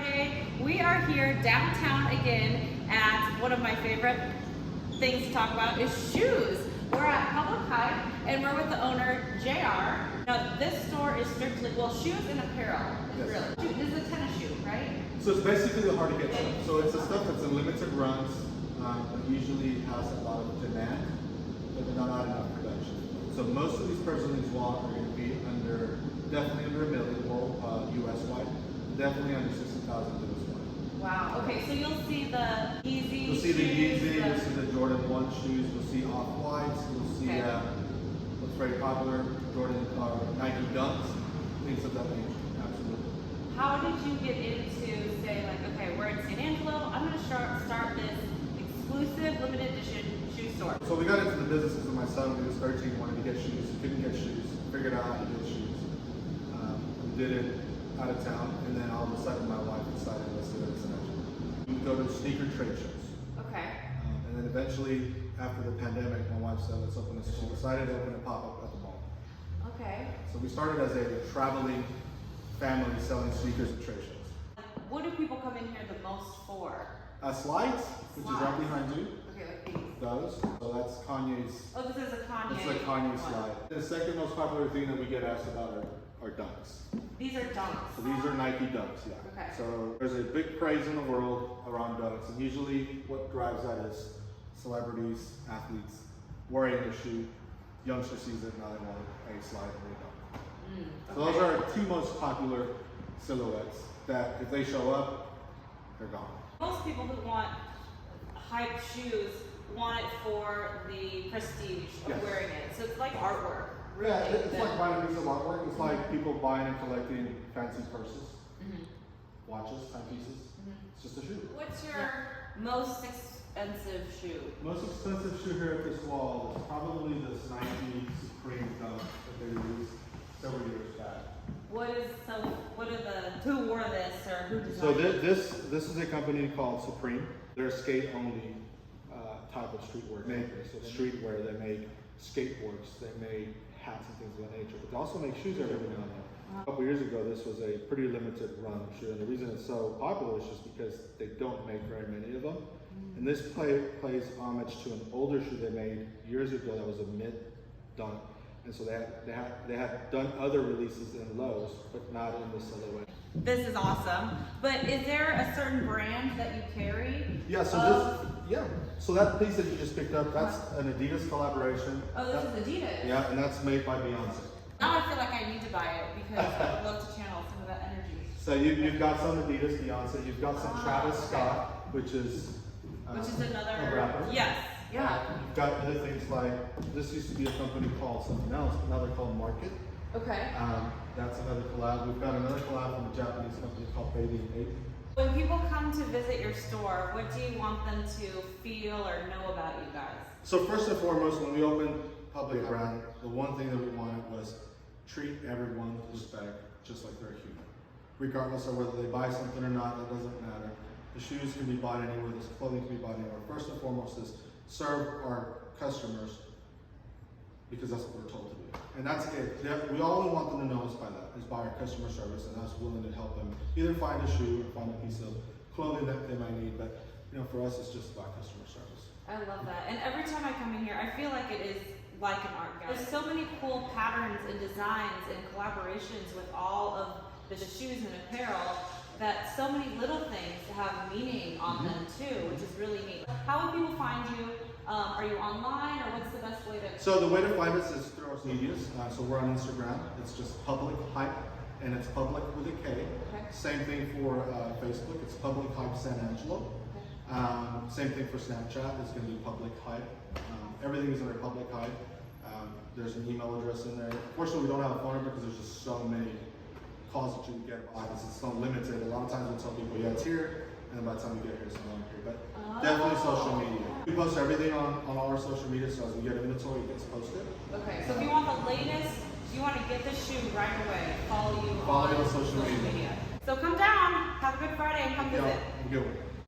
Friday. We are here downtown again at one of my favorite things to talk about is shoes. We're at Publik Hype and we're with the owner, JR. Now this store is strictly, well, shoes and apparel. Yes. Really. This is a tennis shoe, right? So it's basically the hard to get stuff. So it's the stuff that's in limited runs, that usually has a lot of demand, but they're not enough production. So most of these pairs of these walk are going to be definitely under $1 million US wide, definitely under 60,000 US wide. Wow. Okay, so you'll see the Yeezy. You'll see the Yeezy, you'll see the Jordan 1 shoes, you'll see off-whites, you'll see what's very popular, Jordan Nike Dunks, things of that nature. Absolutely. How did you get into say like, okay, we're in San Angelo, I'm going to start this exclusive limited edition shoe store? So we got into the business because my son, when he was 13, wanted to get shoes. He couldn't get shoes. Figured out how to get shoes. We did it out of town, and then all of a sudden my wife decided let's do it in San Angelo. We would go to sneaker trade shows. Okay. And then eventually, after the pandemic, my wife said let's open a store. We decided to open a pop-up at the mall. Okay. So we started as a traveling family selling sneakers at trade shows. What do people come in here the most for? Slides, which is right behind you. Okay, like these. Those. So that's Kanye's. Oh, this is a Kanye. This is a Kanye one. slide. The second most popular thing that we get asked about are dunks. These are dunks. So these are Nike dunks, yeah. Okay. So there's a big craze in the world around dunks, and usually what drives that is celebrities, athletes wearing the shoe. Youngster sees it, now they want a slide and a dunk. So those are our two most popular silhouettes that if they show up, they're gone. Most people who want hype shoes want it for the prestige of wearing it. So it's like artwork. Really. Yeah, it's like buying a piece of artwork. It's like people buying and collecting fancy purses, watches, timepieces. It's just a shoe. What's your most expensive shoe? Most expensive shoe here at this wall is probably this Nike Supreme dunk that they released several years back. Who wore this or who designed So it? this is a company called Supreme. They're a skate only type of streetwear maker. So streetwear, they make skateboards, they make hats and things of that nature, but they also make shoes every now and then. A couple years ago, this was a pretty limited run shoe, and the reason it's so popular is just because they don't make very many of them. And this plays homage to an older shoe they made years ago that was a mid dunk. And so they had done other releases in Lowe's, but not in this silhouette. This is awesome. But is there a certain brand that you carry? Yeah, so so that piece that you just picked up, that's an Adidas collaboration. Oh, this is Adidas. Yeah, and that's made by Beyonce. Now I feel like I need to buy it because I would love to channel some of that energy. So you've got some Adidas Beyonce, you've got some Travis Scott, which is another a rapper. Yes. Yeah. You've got other things like, this used to be a company called something else, but now they're called Market. Okay. That's another collab. We've got another collab from a Japanese company called Baby & Ape. When people come to visit your store, what do you want them to feel or know about you guys? So first and foremost, when we opened Publik brand, the one thing that we wanted was treat everyone with respect, just like they're a human. Regardless of whether they buy something or not, that doesn't matter. The shoes can be bought anywhere, the clothing can be bought anywhere. First and foremost is serve our customers because that's what we're told to do. And that's it. We all we want them to know is by that, is by our customer service, and us willing to help them either find a shoe or find a piece of clothing that they might need. But for us, it's just about customer service. I love that. And every time I come in here, I feel like it is like an art gallery. There's so many cool patterns and designs and collaborations with all of the shoes and apparel that so many little things have meaning on them too, which is really neat. How would people find you? Are you online, or what's the best way to? So the way to find us is through our medias. So we're on Instagram. It's just Publik Hype, and it's Publik with a K. Okay. Same thing for Facebook. It's Publik Hype San Angelo. Same thing for Snapchat. It's going to be Publik Hype. Everything is under Publik Hype. There's an email address in there. Unfortunately, we don't have a phone number because there's just so many calls that you can get about this. It's so limited. A lot of times we tell people, yeah, it's here, and then by the time you get here, it's no longer here. But definitely social media. We post everything on all our social media, so as we get inventory, it gets posted. Okay, so if you want the latest, you want to get this shoe right away, follow you on social media. So come down, have a good Friday, and come visit. Have a good one.